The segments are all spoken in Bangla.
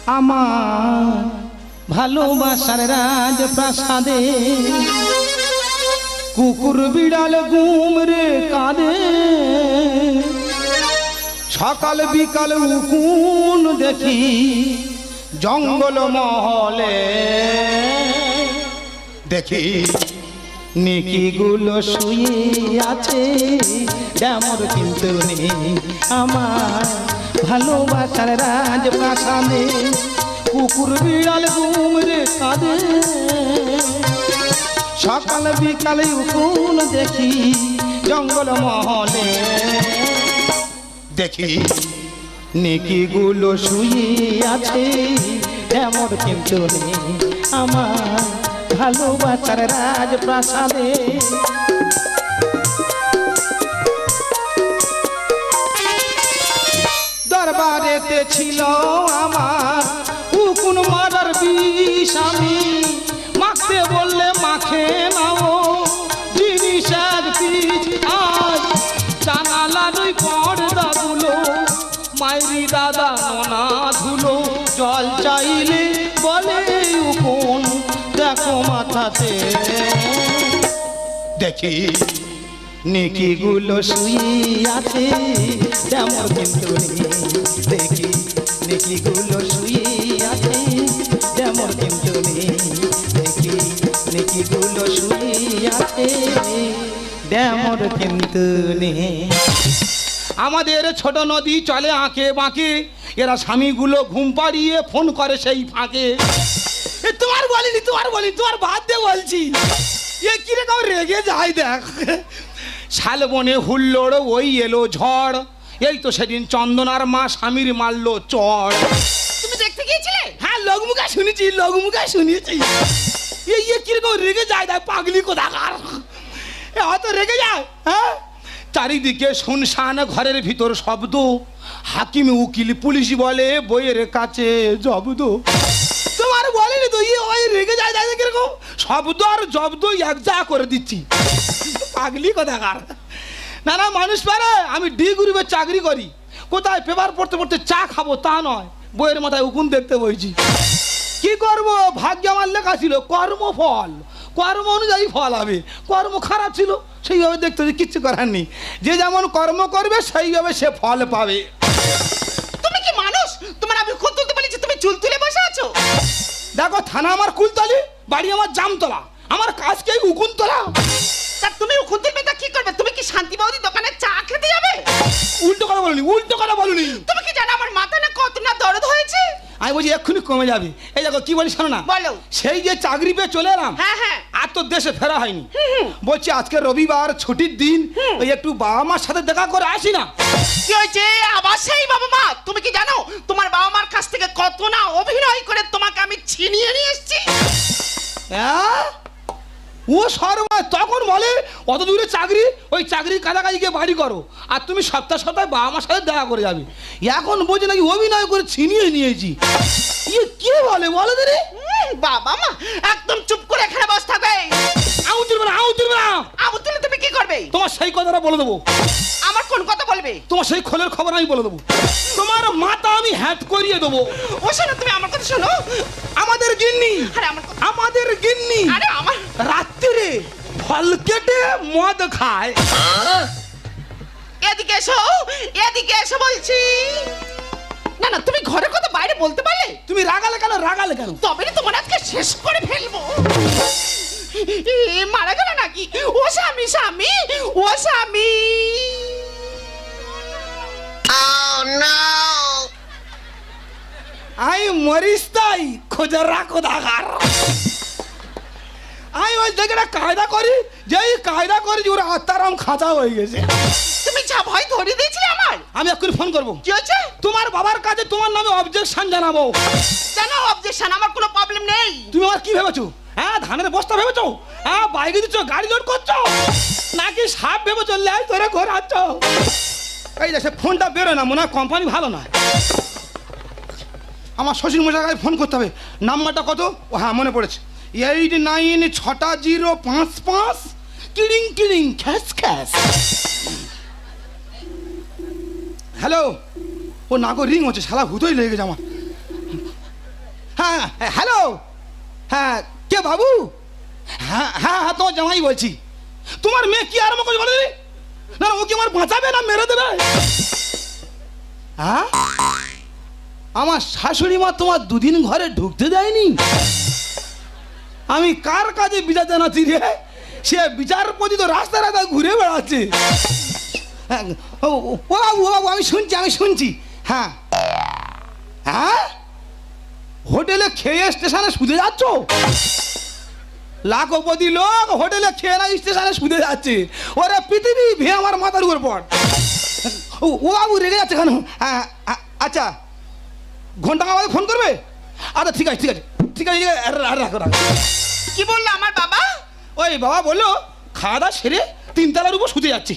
আমার ভালোবাসার রাজপ্রাসাদে কুকুর বিড়াল ঘুমরে কাঁদে, সকাল বিকাল উকুন দেখি জঙ্গল মহলে, দেখি নিকিগুলো শুয়ে আছে যেমন কিন্তু নেই আমার ভালোবাসার রাজপ্রাসাদে কুকুর বিড়াল ঘুমরে কাঁদে, সকাল বিকালে উকুন দেখি জঙ্গল মহলে, দেখি নিকিগুলো শুয়ে আছে যেমন কিন্তু নেই আমার ভালোবাসার রাজপ্রাসাদে। দরবারেতে ছিল আমার উকুন মারার বিষ, আমি মাখতে বললে মাখে নাও জিনিস এক পিছ, আজ জানালার ওই পর্দাগুলো মাইরি দাদা নোনা ধুলো, জল চাইলে বলে উকুন দেখো মাথাতে, দেখি নিকিগুলো শুয়ে আছে যেমন কিন্তু নেই, দেখি নিকিগুলো শুয়ে আছে যেমন কিন্তু নেই, দেখি নিকিগুলো শুয়ে আছে যেমন কিন্তু নেই। আমাদের ছোট নদী চলে আঁকে বাঁকে, এরা স্বামীগুলো ঘুম পাড়িয়ে ফোন করে সেই ফাঁকে। তোমার বলিনি তোমার বাদ দিয়ে বলছি, এ কিরকম রেগে যায় দেখ। শালবনে হুল্লোড় ওই এলো ঝড়, এই তো সেদিন চন্দনার মা স্বামীর মারলো চড়। তুমি দেখতে গিয়েছিলে? হ্যাঁ, লোকমুখে শুনেছি। এই কিরকম রেগে যায় দেখ, পাগলি কোথাকার অত রেগে যায়। হ্যাঁ, চারিদিকে শুনশান, ঘরের ভিতর শব্দ, হাকিম উকিল পুলিশ বলে বইয়ের কাছে জব্দ। তোমার বলেনি তো ওই রেগে যায় দেখ কিরকম শব্দ আর জব্দ এক যা করে দিচ্ছি, পাগলি কোথাকার। না মানুষ পারে, আমি ডি গ্রুপে চাকরি করি, কোথায় পেপার পড়তে পড়তে চা খাবো তা নয়, বইয়ের মাথায় উকুন দেখতে বইছি। কি করব, ভাগ্যে আমার লেখা ছিল কর্মফল, কর্ম অনুযায়ী ফল হবে। কর্ম খারাপ ছিল সেইভাবে দেখতে হবে, কিচ্ছু করার নেই। যে যেমন কর্ম করবে সেইভাবে সে ফল পাবে। তুমি কি মানুষ? তোমার আমি খুন তুলতে বলেছি, তুমি চুল তুলে বসে আছো। দেখো, থানা আমার কুলতলি, বাড়ি আমার জামতলা, আমার কাজকে উকুন তোলা। তা তুমি উকুন তুলবে তা কি করবে? তুমি কি শান্তি বৌদি দোকানে চা খেতে যাবে? উল্টো কথা বলুনি। তুমি কি জানো আমার মাথা না কত না দরদ হয়েছে? আমি বলছি এক্ষুনি কমে যাবে। এই দেখো কি বলি শোনো না। বলো। সেই যে চাকরি পেয়ে চলে এলাম, হ্যাঁ আর তো দেশে ফেরা হয়নি। বলছি আজকে রবিবার ছুটির দিন, ওই একটু বাবা মার সাথে দেখা করে আসি না। কি হয়েছে আবার সেই বাবা মা? তুমি কি জানো তোমার বাবা মার কাছ থেকে কত না অভিনয় করে তোমাকে আমি ছিনিয়ে নিয়ে এসেছি? ও সর্বময় তখন বলে অত দূরে চাকরি, ওই চাকরির কাছাকাছি গিয়ে বাড়ি করো, আর তুমি সপ্তাহে বাবা মার সাথে দেখা করে যাবে। এখন বলছে নাকি অভিনয় করে ছিনিয়ে নিয়েছি। কে বলে বলো দিদি? বাবা মা একদম চুপ করে এখানে বসে থাকবে। আউ তুলবে না। আবু তুলে তুমি কি করবে? তোমার সেই কথাটা বলে দেবো। আমার কোন কথা বলবে? তোমার সেই খোলের খবর আমি বলে দেবো। তোমার মাথা আমি হ্যাট করিয়ে দেবো। ও শোনো, তুমি আমার কথা শোনো। আমাদের গিন্নি, আরে আমার রাত্রিরে ফল কেটে মদ খায়। এদিকে এসো বলছি। না তুমি ঘরের কথা বাইরে বলতে পারলে? তুমি রাগালে কেন? তবে তোমার আজকে শেষ করে fellbo। মারা গেল নাকি? ও স্বামী আমি মরিস তাই খোঁজা রাখো দাগার। আমি ওই দেখে কায়দা করি, যেই কায়দা করি ওর আত্মারাম খাঁচা হয়ে গেছে। তুমি যা ভয় ধরে দিয়েছিলে আমার। আমি এক্ষুনি ফোন করবো। কি হয়েছে? তোমার বাবার কাছে তোমার নামে অবজেকশন জানাবো। জানাও অবজেকশন, আমার কোনো প্রবলেম নেই। তুমি আমার কি ভেবেছো? হ্যাঁ, ধানের বস্তা ভেবেছো? হ্যাঁ, বাইকে দিচ্ছ, গাড়ি লোড করছো, নাকি সাপ ভেবেছো লাই তোরে ঘোরাচ্ছ? এই যে ফোনটা বেরোয় না, মনে হয় কোম্পানি ভালো না। আমার শ্বশুর মশাইকে ফোন করতে হবে। নাম্বারটা কত? ও হ্যাঁ, মনে পড়েছে, 896055 কিলিং খ্যাস। হ্যালো। ও না গো, রিং হচ্ছে, শালা ভূতই লেগে গেছে আমার। হ্যাঁ হ্যালো, হ্যাঁ কে বাবু? হ্যাঁ হ্যাঁ হ্যাঁ তোমার জামাই বলছি। তোমার মেয়ে কি আরম্ভ করছে বলে দিবি? না ও কি আমার বাঁচাবে না মেরে দেবে? হ্যাঁ আমার শাশুড়ি মা তোমার দুদিন ঘরে ঢুকতে দেয়নি? আমি কার কাজে বিচার জানাচ্ছি রে? সে বিচারপতি তো রাস্তা রাস্তায় ঘুরে বেড়াচ্ছে। হ্যাঁ, ও বাবু আমি শুনছি। হ্যাঁ হ্যাঁ হোটেলে খেয়ে স্টেশনে শুতে যাচ্ছ? লাখপতি লোক হোটেলে খেয়ে না স্টেশনে শুতে যাচ্ছে। ওরে পৃথিবী ভে আমার মাথার উপর পড়। ও বাবু রেগে যাচ্ছে কেন? হ্যাঁ আচ্ছা ঘন্টা আমাদের ফোন করবে? আচ্ছা ঠিক আছে রাখো। কি বললো আমার বাবা? ওই বাবা বললো খাওয়া দাওয়া সেরে 3 তলার উপর শুতে যাচ্ছি।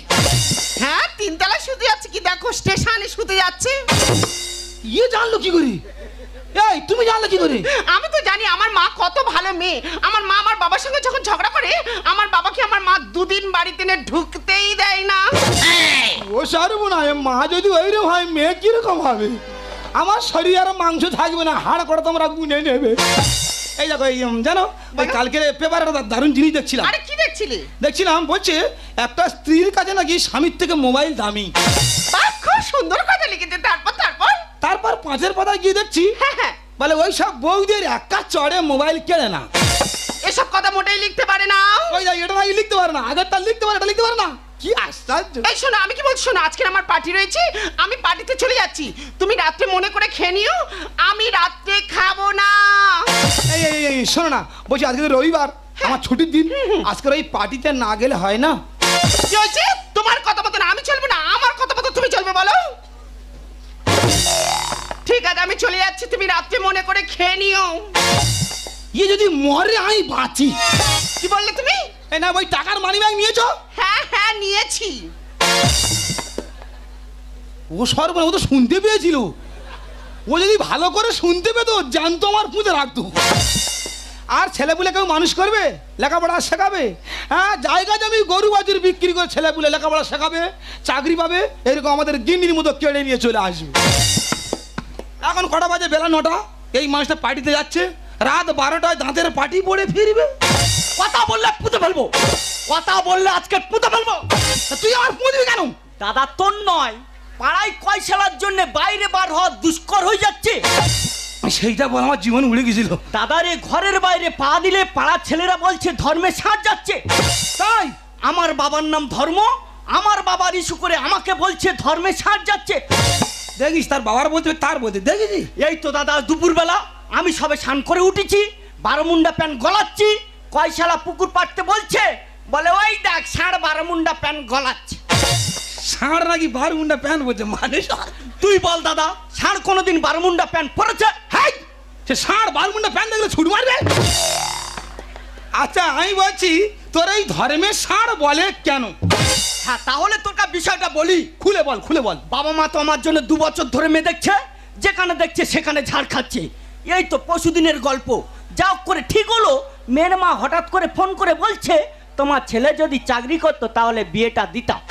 হ্যাঁ 3 তলায় শুতে যাচ্ছে কি দেখো স্টেশনে শুতে যাচ্ছে। ইয়ে জানলো কি করে? এই তুমি জানলে কি করে? আমি তো জানি আমার মা কত ভালো মেয়ে। আমার মা আমার বাবার সঙ্গে যখন ঝগড়া করে আমার বাবাকে আমার মা 2 দিন বাড়িতে এনে ঢুকতেই দেয় না। ও সর্বনাশ, মা যদি ওইরকম হয় মেয়ে কিরকম হবে? আমার শরীরে আর মাংস থাকবে না, হাড় করে তোমরা গুনে নেবে। এই দেখো এই জানো ওই কালকে পেপারে একটা দারুণ জিনিস দেখছিলাম। আরে কি দেখছিলে? দেখছিলাম বলছে একটা স্ত্রীর কাছে নাকি স্বামীর থেকে মোবাইল দামি। বাহ খুব সুন্দর কথা লিখেছে। তারপর 5-এর পাতায় গিয়ে দেখছি হ্যাঁ বলে ওই সব বউদের একা চড়ে মোবাইল কেনে না। এসব কথা মোটেই লিখতে পারে না। ওই যা এটা নাকি লিখতে পারে না, আগেরটা লিখতে পারে এটা লিখতে পারে না। কি আশ্চর্য! এই শোনো আমি কি বলছি শোনো, আজকে আমার পার্টি রয়েছে, আমি পার্টিতে চলে যাচ্ছি। তুমি রাত্রে মনে করে খেয়ে নিও, আমি রাত্রে খাবো না। এই শোনো না, বলছি আজকে তো রবিবার, আমার ছুটির দিন, আজকের ওই পার্টিতে না গেলে হয় না? কি হয়েছে? তোমার কথা মতো না আমি চলবো না, আমার কথা মতো তুমি চলবে বলো। ঠিক আছে আমি চলে যাচ্ছি, তুমি রাত্রে মনে করে খেয়ে নিও। ইয়ে যদি মরে আমি বাঁচি। কি বললে তুমি? এই না ওই টাকার মানি ব্যাগ নিয়েছো? হ্যাঁ নিয়েছি। ও সর্বনাশ, ও তো শুনতে পেয়েছিল। ও যদি ভালো করে শুনতে পেতো জানতো আমার পুঁতে রাখতো। আর ছেলেপুলে কেউ মানুষ করবে, লেখাপড়া শেখাবে? হ্যাঁ জায়গা জমি গরু বাছুর বিক্রি করে ছেলেপুলে লেখাপড়া শেখাবে, চাকরি পাবে, এরকম আমাদের গিন্নির মতো কেড়ে নিয়ে চলে আসবে। এখন কটা বাজে? বেলা 9টা। এই মানুষটা পার্টিতে যাচ্ছে, রাত 12টায় দাঁতের পার্টি পড়ে ফিরবে। কথা বললে পুঁতে ফেলবো, কথা বললে আজকে পুঁতে ফেলবো। তুই আমার পুঁতবি কেন? দাদা তোর নয়, পাড়ায় কয়সালার জন্য বাইরে বার হওয়া দুষ্কর হয়ে যাচ্ছে। সেইটা বল, আমার জীবন উড়ে গেছিল। দাদারে ঘরের বাইরে পা দিলে পাড়ার ছেলেরা বলছে ধর্মে সাজ যাচ্ছে। তাই আমার বাবার নাম ধর্ম, আমার বাবার ইস্যু করে আমাকে বলছে ধর্মে সাজ যাচ্ছে। দেখিস তার বাবার বলতে তার বলতে দেখেছি। এই তো দাদা দুপুরবেলা আমি সবে স্নান করে উঠেছি, 12 মুন্ডা প্যান্ট গলাচ্ছি, কয়সালা পুকুর পাড়তে বলছে, বলে ওই দেখ 12.5 মুন্ডা প্যান্ট গলাচ্ছে। ষাঁড় নাকি 12 মুন্ডা প্যান্ট বলছে? মানে তুই বল দাদা, ষাঁড় কোনোদিন 12 মুন্ডা প্যান্ট পরেছে? হ্যাঁ সে ষাঁড় 12 মুন্ডা প্যান্ট দেখলে ছুট মারবে। আচ্ছা আমি বলছি তোর এই ধর্মের ষাঁড় বলে কেন? হ্যাঁ তাহলে তোর বিষয়টা বলি, খুলে বল। বাবা মা তো আমার জন্য 2 বছর ধরে মেয়ে দেখছে, যেখানে দেখছে সেখানে ঝাড় খাচ্ছে। এই তো পরশুদিনের গল্প, যা করে ঠিক হলো, মেয়ের মা হঠাৎ করে ফোন করে বলছে তোমার ছেলে যদি চাকরি করতো তাহলে বিয়েটা দিতাম।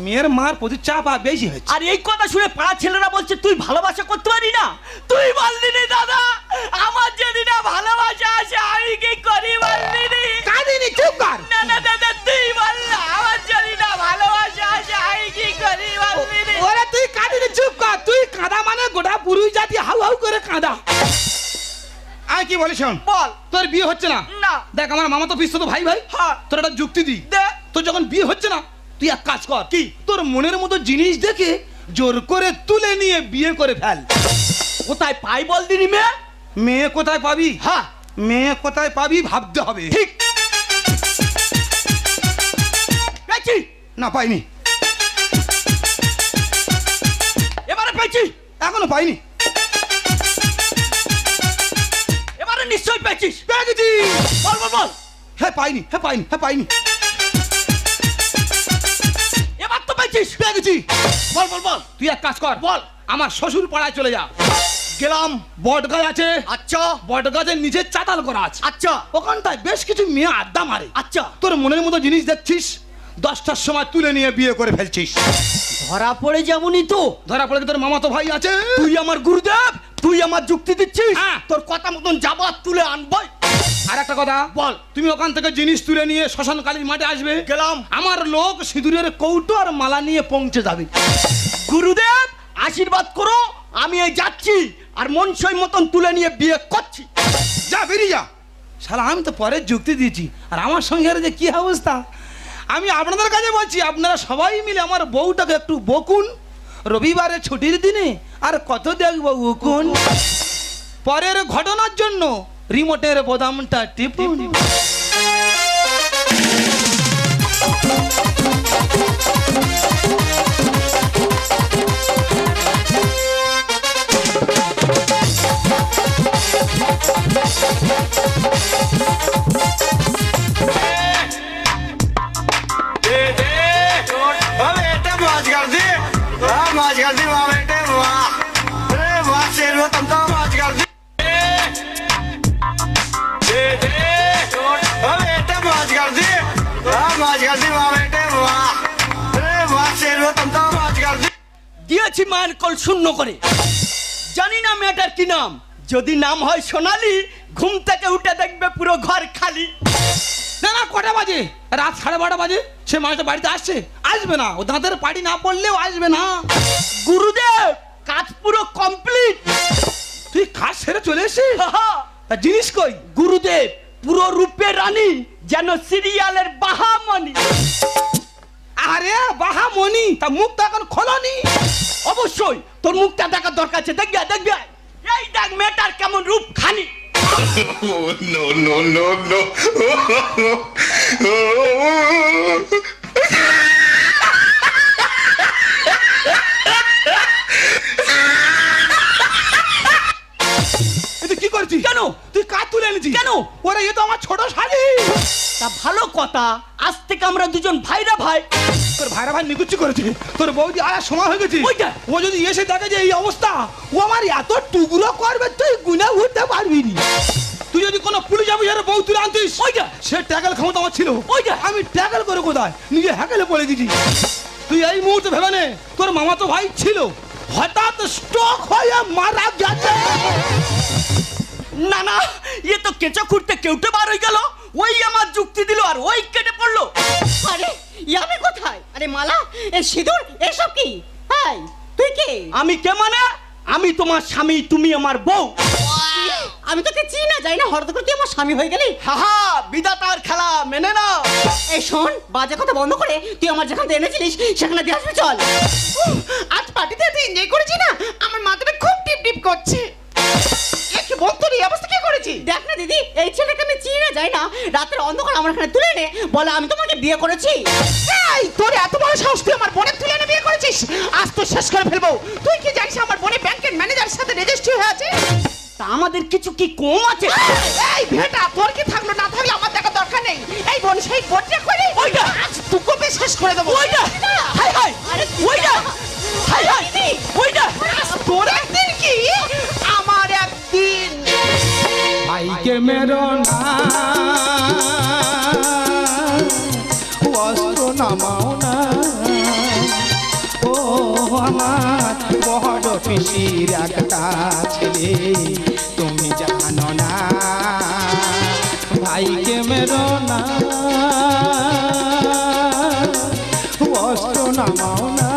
মেয়ের মার প্রতি চাপ বেশি হয়েছে। আর এই কথা শুনে পাড়া ছেলেরা বলছে তুই ভালোবাসা করতে পারি না। তুই বললি নি দাদা, আমার যদি না ভালোবাসা আসে আমি কি করি বললি নি? কাঁদিনি, চুপ কর। না দাদা তুই বল না, আমার যদি না ভালোবাসা আসে আমি কি করি বললি নি? ওরে তুই কাঁদিনি, চুপ কর। তুই কাঁদা মানে গোটা পুরুষ জাতি হাউ হাউ করে কাঁদা। আমি কি বলি শোন, বল। তোর বিয়ে হচ্ছে না? না। দেখ আমার মামা তো পিস্তত ভাই। হ্যাঁ। তোর একটা যুক্তি দি। দে। তোর যখন বিয়ে হচ্ছে না তুই এক কাজ কর, কি? তোর মনের মতো জিনিস দেখে জোর করে তুলে নিয়ে বিয়ে করে ফেল। কোথায় পাই বল দিনি মেয়ে? মেয়ে কোথায় পাবি? হ্যাঁ মেয়ে কোথায় পাবি ভাবতে হবে। ঠিক। পেয়েছি? না পাইনি। এবারে পেয়েছি? এখনো পাইনি। এবারে নিশ্চয়ই পেয়েছিস। পেয়ে গেছি। বল। হ্যাঁ পাইনি। এবার তো পেয়েছিস। পেয়ে গেছি। বল। তুই এক কাজ কর, বল। আমার শ্বশুর পাড়ায় চলে যা। গেলাম। বট গাছ আছে, আচ্ছা বট গাছের নিচে চাতাল করা আছে। আচ্ছা ওখানটায় বেশ কিছু মেয়ে আড্ডা মারে। আচ্ছা। তোর মনের মতো জিনিস দেখছিস, 10টার সময় তুলে নিয়ে বিয়ে করে ফেলছিস। ধরা পড়ে যাবনি তো? ধরা পড়ে তোর মামা তো ভাই আছে। তুই আমার গুরুদেব, তুই আমার যুক্তি দিচ্ছিস? হ্যাঁ। তোর কথা মতন যাবো আর তুলে আনবই। আর একটা কথা বল। তুমি ওখান থেকে জিনিস তুলে নিয়ে শ্মশান কালীর মাঠে আসবে। গেলাম। আমার লোক সিঁদুরের কৌটো আর মালা নিয়ে পৌঁছে যাবে। গুরুদেব আশীর্বাদ করো, আমি এই যাচ্ছি আর মনসই মতন তুলে নিয়ে বিয়ে করছি। যা বেরিয়ে যা। শালা আমি তো পরে যুক্তি দিয়েছি আর আমার সঙ্গে আর যে কি অবস্থা। আমি আপনাদের কাছে বলছি, আপনারা সবাই মিলে আমার বউটাকে একটু বকুন। রবিবারে ছুটির দিনে আর কত দেখবো উকুন। পরের ঘটনার জন্য রিমোটের বোতামটা টিপুন। দিয়েছি মায়ের কল শূন্য করে। জানি না মেয়েটার কি নাম, যদি নাম হয় সোনালি, ঘুম থেকে উঠে দেখবে পুরো ঘর খালি। না না, কটা বাজে? রাত 12:30 বাজে। সে মানুষটা বাড়িতে আসছে? আসবে না। ও দাঁতের পাটি না পড়লেও আসবে না। গুরুদেব কাজ পুরো কমপ্লিট। তুই কাজ সেরে চলে এসেছিস? তা জিনিস কই? গুরুদেব পুরো রূপে রানী, যেন সিরিয়ালের বাহামণি। আরে বাহা মনি, তা মুখটা এখন খোলনি। অবশ্যই তোর মুখটা দেখার দরকার আছে, দেখবে দেখবে। এই দেখ মেয়েটার কেমন রূপ খানি। Oh, no, no, no, no. তুই কি করছিস? কেন? তুই কাজ তুলে এনেছিস কেন? ওরে এ তো আমার ছোট শালি। তা ভালো কথা, আজ থেকে আমরা দুজন ভাইরা ভাই। তোর ভাইরা ভাই নিকুচি করেছে। তোর বৌদি আয়ার সময় হয়ে গেছে। ওইটা। ও যদি এসে দেখে যে এই অবস্থা, ও আমার এত টুকরো করবে তুই গুনে উঠতে পারবি না। তুই যদি কোনো পুলিশ অফিসারের বউ তুলে আনতিস, ওইটা। সে ট্যাকেল ক্ষমতা আমার ছিল। ওইটা। আমি ট্যাকেল করে কোথায় নিজে হ্যাকেলে পড়ে দিছি। তুই এই মুহূর্তে ভেবে নে, তোর মামা তো ভাই ছিল, হঠাৎ স্ট্রোক হয়ে মারা গেছে। না না, এ তো কেঁচো খুঁড়তে কেউটে বার হয়ে গেল। ওই আমার যুক্তি দিল আর ওই কেটে পড়লো। আরে ইয়াবে কোথায়? আরে মালা, এই সিঁদুর, এসব কি? হাই, তুই কে? আমি কে মানে? আমি তোমার স্বামী, তুমি আমার বউ। আমি তোকে চিনি না, যাই না, হঠাৎ করে তুই আমার স্বামী হয়ে গেলি। হাহা, বিধাতার খেলা, মেনে নাও। এই শোন, বাজে কথা বন্ধ করে তুই আমার যেখানে এনেছিলিস সেখানে দিয়ে আসবি, চল। আজ পার্টিতে এত এনজয় করেছি না, আমার মাথাটা খুব টিপ টিপ করছে। কি বলতো রে, অবস্থা কি করেছি? দেখ না দিদি, এই ছেলেকে আমি চিনি না, যাই না, রাতের অন্ধকার আমার এখানে তুলে এনে বলে আমি তোমাকে বিয়ে করেছি। এই তোর এত বড় সাহস, তুই আমার বোনের তুলে এনে বিয়ে করেছিস? আজ তো শেষ করে ফেলবো। তুই কি জানিস আমার বোনের ব্যাংকের ম্যানেজারের সাথে রেজিস্ট্রি হয়ে আছে? তা আমাদের কিছু কি কম আছে? এই ভেটা, তোর কি থাকলো না থাকলে আমার দেখা দরকার নেই। এই বোন সেই বোনটা করে ওইটা। আজ তুকোবে শেষ করে দেবো। ওইটা। হাই হাই, ওইটা। হাই হাই, ওইটা। আজ তোর একদিন কি আমার একদিন। ভাইকে মেরো না, অস্ত্র নামাও না। ও আমার বড় পিসির একটা ছেলে, তুমি জানো না। ভাইকে মেরো না, অস্ত্র নামাও না।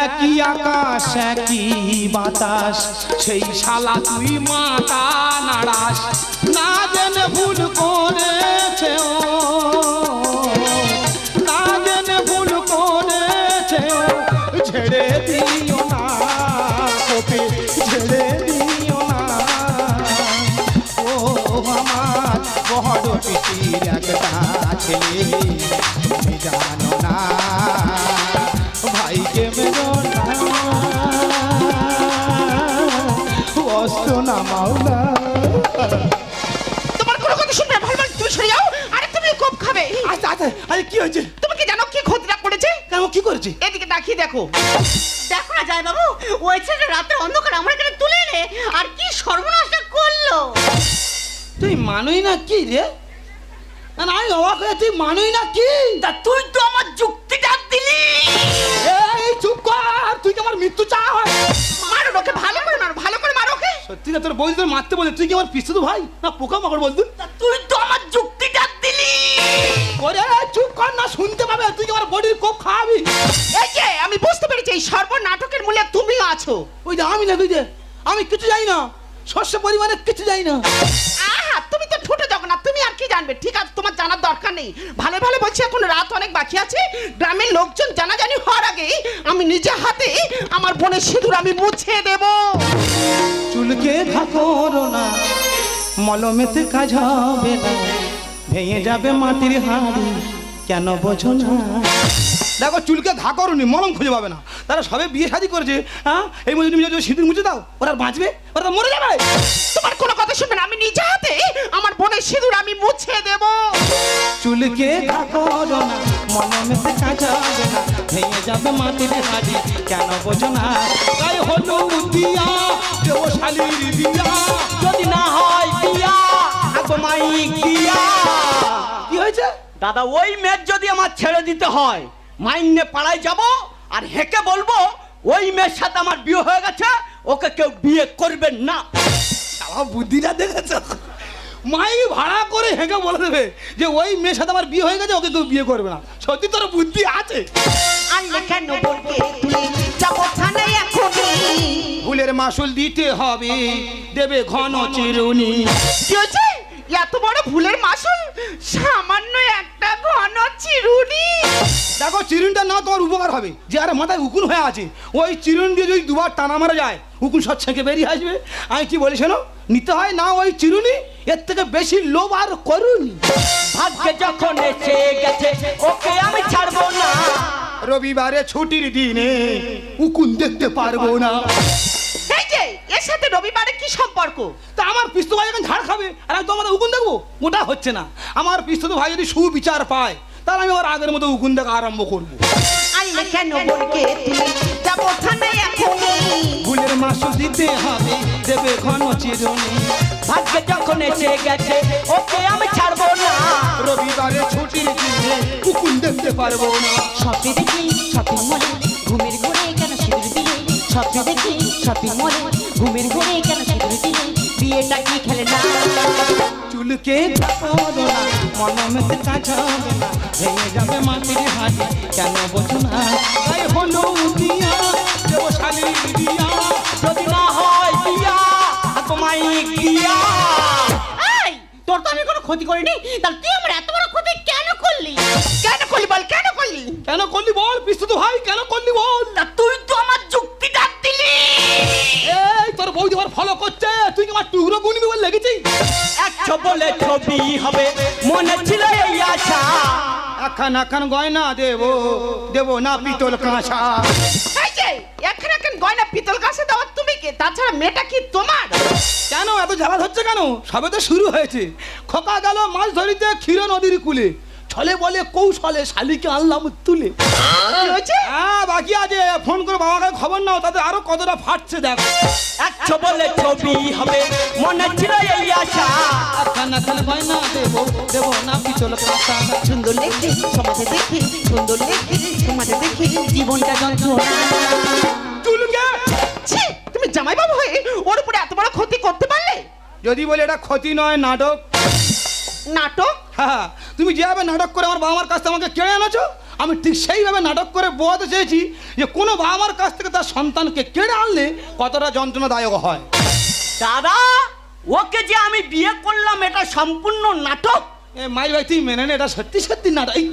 একই আকাশ একই বাতাস, সেই শালা তুই মাথা নাড়াস। না জেনে ভুল করেছে ও, না জেনে ভুল করেছে ও। ছেড়ে দিও না ওকে, ছেড়ে দিও না। ও আমার বড় পিসির একটা ছেলে, তুমি জানো না। ভাইকে মেরো না, অস্ত্র নামাও না। তোমার কোনো কথা শুনবে ভালো, তুমি সরে যাও। আরে তুমি খুব খাবে। আচ্ছা আচ্ছা, আরে কি হয়েছে? তুমি কি জানো কি ক্ষতিটা করেছে? কেন, কি করেছে? এদিকে তাকিয়ে দেখো। দেখো না যায় বাবু, ওই ছেলে রাতের অন্ধকার আমার এখানে তুলে এনে আর কি সর্বনাশটা করলো। তুই মানুই না কি রে? না না, আমি অবাক হয়ে, তুই মানুই না কি? তা তুই তো আমার যুক্তিটা দিলি। এই না তোর বৌদি তোর মারতে বলে, তুই কি আমার পিছু ভাই না পোকা মাকড় বলতো? তা তুই তো আমার যুক্তিটা দিলি। ওরে চুপ কর না, শুনতে পাবে, তুই কি আমার বডির কোপ খাওয়াবি? এই যে আমি বুঝতে পেরেছি এই সর্বনাটকের মূলে তুমিও আছো। ওই যে আমি না, তুই যে আমি কিছু জানি না, শস্য পরিমাণে কিছু জানি না। আহা, তুমি তো ছোট জগন্নাথ, তুমি আর কি জানবে? ঠিক আছে, তোমার জানার দরকার নেই। ভালো ভালো বলছি, এখন রাত অনেক বাকি আছে। গ্রামের লোকজন জানাজানি হওয়ার আগে আমি নিজে হাতে আমার বোনের সিঁদুর আমি মুছে দেব। চুলকে থাকো না, মলমেতে কাজ হবে না, ভেঙে যাবে মাটির হাড়ি, কেন বোঝো না? দেখো চুলকে ঘা করুনি, মলম খুঁজে পাবে না। তারা সবে বিয়ে শাদী করেছে, হ্যাঁ? এই মধ্যে তুমি যদি সিঁদুর মুছে দাও, ওরা আর বাঁচবে? ওরা তো মরে যাবে। তোমার কোনো কথা শুনবে না, আমি নিজে হাতে আমার বোনের সিঁদুর আমি মুছে দেব। চুলকে ঘা করো না, মলমেতে কাজ হবে না, ভেঙে যাবে মাটির হাড়ি, কেন বোঝো না? তাই হলো দিয়া দেব শালির দিয়া, যদি না হয় বিয়া আগো মাইক দিয়া। কি হয়েছে? দাদা ওই মেয়ের যদি আমার ছেড়ে দিতে হয়, মাইনে পাড়ায় যাব আর হেকে বলবো ওই মেয়ের সাথে আমার বিয়ে হয়ে গেছে, ওকে কেউ বিয়ে করবেন না। আমার বুদ্ধিটা দেখেছ? মাই ভাড়া করে হেঁকে বলে দেবে যে ওই মেয়ের সাথে আমার বিয়ে হয়ে গেছে, ওকে কেউ বিয়ে করবে না। সত্যি তোর বুদ্ধি আছে। আনলে কেন বলকে তুই যাবো থানায় এখনই। ভুলের মাসুল দিতে হবে, দেবে ঘন চিরুনি। কি হয়েছে? এত বড় ভুলের মাসুল? সামান্য একটা ঘন চিরুনি। দেখো চিরুনিটা না তোমার উপকার হবে, যে আরে মাথায় উকুন হয়ে আছে, ওই চিরুনি দিয়ে যদি দুবার টানা মারা যায়, উকুন সব ছেঁকে বেরিয়ে আসবে। আমি কি বলি শোনো, নিতে হয় না ওই চিরুনি, এর থেকে বেশি লোভ আর করুনি। ভাগ্যে যখন এসে গেছে ওকে আমি ছাড়বো না। রবিবারে ছুটির দিনে উকুন দেখতে পারবো না। এই যে এর সাথে রবিবারে কি সম্পর্ক? তা আমার পিস্তু ভাই এখন ঝাড় খাবে আর আমি তোমাদের উকুন দেখবো? ওটা হচ্ছে না। আমার পিস্তু ভাই যদি সুবিচার পায়, তাহলে আমি আবার আগের মতো উকুন দেখা আরম্ভ করবো। আনলে কেন বলকে তুই যাবো থানায় এখনই। ভুলের মাসুল দিতে হবে, দেবে ঘন চিরুনি। ভাগ্যে যখন এসে গেছে ওকে আমি ছাড়বো না। রবিবারে ছুটির দিনে উকুন দেখতে পারবো না। স্বপ্নে দেখি শপিং মলে ঘুমের ঘরে কেন সিঁদুর দিলে, স্বপ্নে দেখি শপিং মলে ঘুমের ঘরে কেন সিঁদুর দিলে, বিয়েটা কি খেলে না? চুলকে করো না, মলমেতে কাজ হবে না, ভেঙে যাবে মাটির হাড়ি, কেন বোঝো না? তাই হলো দিয়া দেব শালির দিয়া, যদি না হয় বিয়া আগো মাইক দিয়া। এই তোর তো আমি কোনো ক্ষতি করিনি, তাহলে তুই আমার এত বড় ক্ষতি কেন করলি? কেন করলি বল, কেন করলি? কেন করলি বল পিস্তু ভাই, কেন করলি বল? তা তুই তো আমার যুক্তিটা দিলি। এই তোর বৌদি আমার ফলো করছে, তুই কি আমার টুকরো গুনবি বলে লেগেছিস? একশো বলে ছবি হবে, মনে ছিল এই আশা। এখন গয়না দেবো, দেবো না পিতল কাঁসা। এই যে এখন গয়না পিতল কাছে দাও, তুমি কে? তাছাড়া মেয়েটা কি তোমার? কেন এত জ্বালা ধরছে কেন? সবে তো শুরু হয়েছে। খোকা গেল মাছ ধরিতে ক্ষীর নদীর কূলে, ছলে বলে কৌশলে শালিকে আনলাম তুলে। কি হয়েছে? হ্যাঁ বাকি আছে, ফোন করে বাবাকে খবর নাও, তাদের আরো কতটা ফাটছে দেখো। একশো বলে ছবি হবে, মনে ছিল এই আশা। এখন গয়না দেবো, দেবো না পিতল কাঁসা। সুন্দর লেখে সমাজে দেখি, সুন্দর লেখে সমাজে দেখি, জীবনটা যন্ত্রণা। চুলকে ছি, তুমি জামাই বাবু হয়ে ওর উপরে এত বড় ক্ষতি করতে পারলে? যদি বলি এটা ক্ষতি নয়, নাটক। নাটক? হ্যাঁ, তুমি যেভাবে নাটক করে আমার বাবা মার কাছ থেকে আমাকে কেড়ে এনেছো, আমি ঠিক সেইভাবে নাটক করে বোঝাতে চেয়েছি যে কোনো বাবা মার কাছ থেকে তার সন্তানকে কেড়ে আনলে কতটা যন্ত্রণাদায়ক হয়। দাদা ওকে যে আমি বিয়ে করলাম এটা সম্পূর্ণ নাটক। এ মাই ভাই তুই মেনে নে, এটা সত্যি সত্যি নাটক। এই,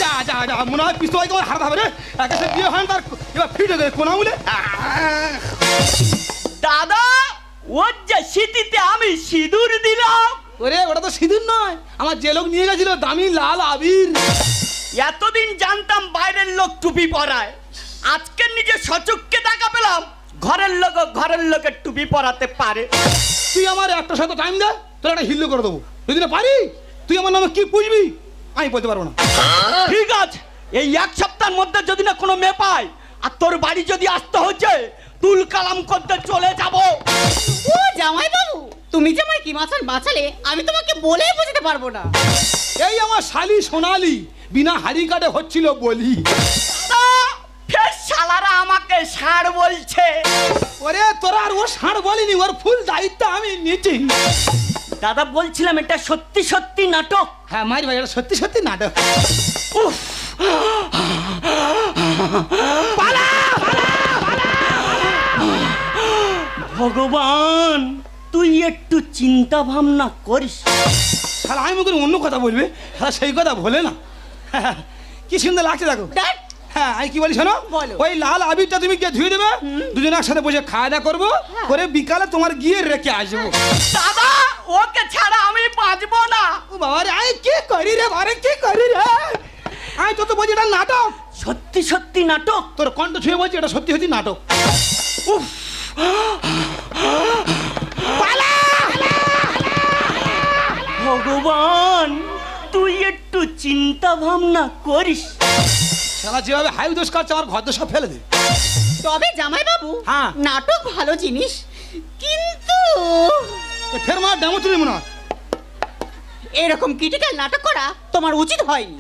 যা যা যা, মনে হয় পিস্তল ভাইকে আমার হারাতে হবে রে। একে বিয়ে হয় না, তার এবার ফিট হয়ে গেছে কোনা বলে। দাদা ওর যে স্মৃতিতে আমি সিঁদুর দিলাম। ওরে ওটা তো সিঁদুর নয়, আমার যে লোক নিয়ে গেছিল দামি লাল আবির। এতদিন জানতাম বাইরের লোক টুপি পরায়, আজকে নিজে সচক্ষে দেখা পেলাম ঘরের লোকের টুপি পরাতে পারে। তুই আমার একটা সাথে টাইম দে, তোর একটা হিল্লো করে দেবো। যদি না পারি, তুই আমার নামে কি বুঝবি আমি বলতে পারবো না। ঠিক আছে, এই এক সপ্তাহের মধ্যে যদি না কোনো মেয়ে পাই আর তোর বাড়ি যদি আসতে হচ্ছে, তুল কালাম করতে চলে যাব। ও জামাই বাবু, তুমি যে আমায় কি মাছাল বাঁচালে আমি তোমাকে বলেই বোঝাতে পারবো না। এই আমার শালি সোনালি বিনা হাড়ি কাটে হচ্ছিল বলি। তা ফের শালারা আমাকে ষাঁড় বলছে। ওরে তোরা আর ও ষাঁড় বলিনি, ওর ফুল দায়িত্ব আমি নিচ্ছি। দাদা বলছিলাম এটা সত্যি সত্যি নাটক। হ্যাঁ মারি ভাই, এটা সত্যি সত্যি নাটক। উফ, পালা! ভগবান তুই একটু চিন্তা ভাবনা করিস। শালা আমি মুখে অন্য কথা বলবে, শালা সেই কথা বলে না। কি সুন্দর লাগছে দেখো। দেখ, হ্যাঁ আমি কি বলি শোনো, বলো। ওই লাল আবিরটা তুমি গিয়ে ধুয়ে দেবে, দুজনে একসাথে বসে খাওয়া দাওয়া করবো, করে বিকালে তোমার গিয়ে রেখে আসবো। দাদা ওকে ছাড়া আমি বাঁচবো না। ও বাবা রে, আমি কি করি রে বারে, কি করি রে? আমি তো বলছি এটা নাটক। সত্যি সত্যি নাটক। তোর কণ্ঠ ছুঁয়ে বলছি এটা সত্যি সত্যি নাটক। উফ, পালা! ভগবান তুই একটু চিন্তা ভাবনা করিস। শালা যেভাবে হাই দোষ কাটছে আমার ঘর সব ফেলে দে। তবে জামাই বাবু, হ্যাঁ। নাটক ভালো জিনিস, কিন্তু এ ফের মার ডেমো তুলি মনে হয়। এরকম ক্রিটিক্যাল নাটক করা তোমার উচিত হয়নি।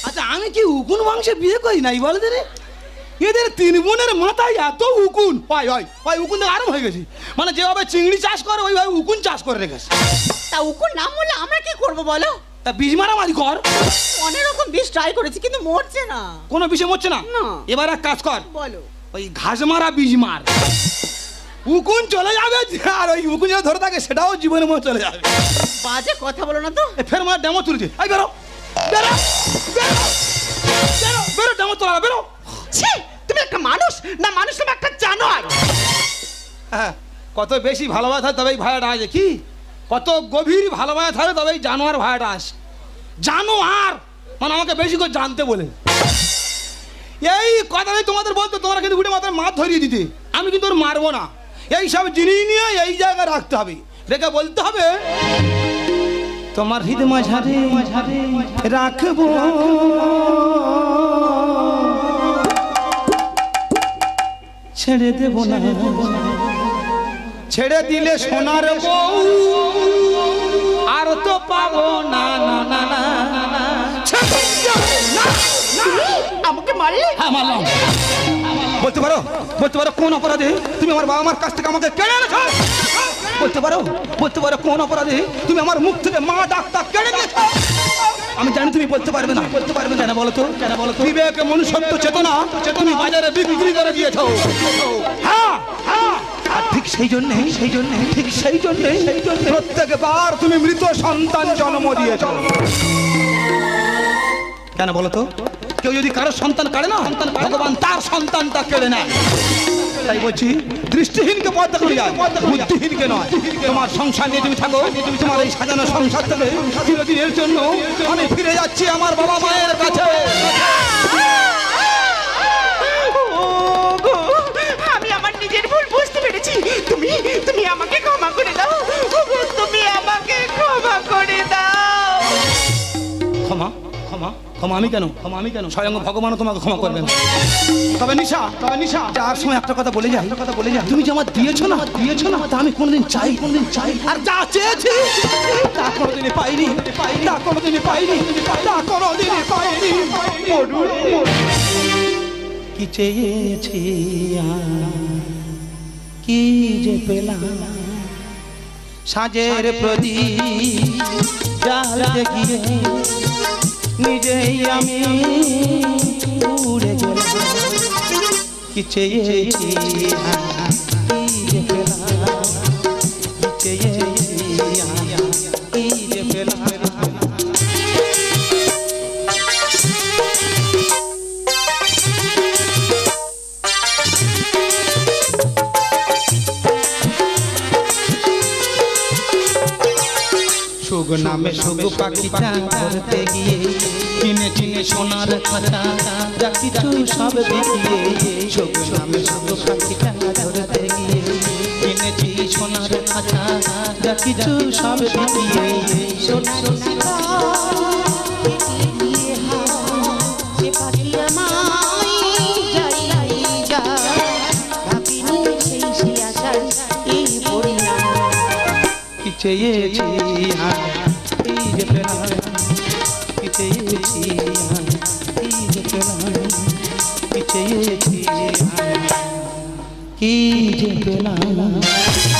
আচ্ছা আমি কি উকুন বংশে বিয়ে করি নাই বলে রে? এদের তিন বোনের মাথায় এত উকুন, হয় হয় হয় উকুন থেকে আরম্ভ হয়ে গেছে। মানে যেভাবে চিংড়ি চাষ করে ওইভাবে উকুন চাষ করে রেখেছে। তা উকুন নাম বললে আমরা কি করব বলো? তা বীজ মারামারি কর। অনেক রকম বিষ ট্রাই করেছি কিন্তু মরছে না। কোনো বিষয় মরছে না। না। এবার এক কাজ কর, বলো। ওই ঘাস মারা বীজ মার, উকুন চলে যাবে। আর ওই উকুন যেটা ধরে থাকে সেটাও জীবনের মধ্যে চলে যাবে। বাজে কথা বলো না তো। এ ফের মার ডেমো তুলছে। এই বেরো বেরো বেরো বেরো বেরো, ডেমো তোলা বেরো। ছি, তুমি একটা মানুষ না, মানুষ তুমি একটা জানোয়ার। হ্যাঁ, কত বেশি ভালোবাসা থাকে তবেই ভাড়াটা আসে। কি কত গভীর ভালোবাসা থাকে তবেই জানোয়ার ভাড়াটা আসে। জানোয়ার মানে আমাকে বেশি করে জানতে বলে। এই কথা আমি তোমাদের বলতো, তোমরা কিন্তু উঠে মাথায় মাছ ধরিয়ে দিতে। আমি কিন্তু ওর মারবো না। এই সব জিনিস নিয়ে এই জায়গায় রাখতে হবে, রেখে বলতে হবে তোমার হৃদয় মাঝারে রাখবো, ছেড়ে দেব না, ছেড়ে দিলে সোনার বউ আর তো পাবো না না না না না। আমাকে মারলে? হ্যাঁ মারলাম। বলতে পারো, বলতে পারো কোন অপরাধে তুমি আমার বাবা মার কাছ থেকে আমাকে কেড়ে এনেছো? বলতে পারো, বলতে পারো কোন অপরাধে তুমি আমার মুখ থেকে মা ডাক্তার কেড়ে নিয়েছো? আমি জানি তুমি বলতে পারবে না, বলতে পারবে না। বলো তো, বলো তো। বিবেক মনুষ্যত্ব চেতনা তুমি বাজারে বিক্রি করে দিয়েছো। হ্যাঁ হ্যাঁ, আর ঠিক সেই জন্য ঠিক সেই জন্য প্রত্যেকবার তুমি মৃত সন্তান জন্ম দিয়েছো। কেন বলো তো? কেউ যদি কারো সন্তান কাড়ে না, ভগবান তার সন্তানটা কেড়ে নেয়। তাই বলছি দৃষ্টিহীনকে পথ দেখানো যায়, বুদ্ধিহীনকে নয়। তোমার সংসার নিয়ে তুমি থাকো, তোমার এই সাজানো সংসার থেকে চিরদিনের জন্য আমি ফিরে যাচ্ছি আমার বাবা মায়ের কাছে। ওগো, আমি আমার নিজের ভুল বুঝতে পেরেছি। তুমি তুমি আমাকে ক্ষমা করে দাও। ওগো, তুমি আমাকে ক্ষমা করে দাও। ক্ষমা ক্ষমা ক্ষমা আমি কেন? ক্ষমা আমি কেন? স্বয়ং ভগবানও তোমাকে ক্ষমা করবেন। তবে নিশা যার সময় একটা কথা বলে যাই, তুমি যে আমার দিয়েছো না তা আমি কোনোদিন চাই, আর যা চেয়েছি তা কোনোদিনই পাইনি, তা কোনোদিনই পাইনি। কি চেয়েছি কি যে পেলাম, সাজের প্রদীপ জ্বালতে গিয়ে নিজেই আমি উড়ে গেলাম। কি চেয়েছি কি যে পেলাম, কি চেয়েছি কি যে পেলাম। সুগ নামে সুগ পাখিটা ধরতে গিয়ে চিনে চিনে সোনার খাতা যা কিছু সব দেখিয়ে। সুগ নামে সুগ পাখিটা ধরতে গিয়ে চিনেছি সোনার খাতা যা কিছু সব দেখিয়ে। সে পাখি আমায় যাই ভাবিনি সেই আশার এই পরিণাম। কি চেয়েছি এই যে পেলাম, কি চেয়েছি এই যে পেলাম, কি চেয়েছি কি যে পেলাম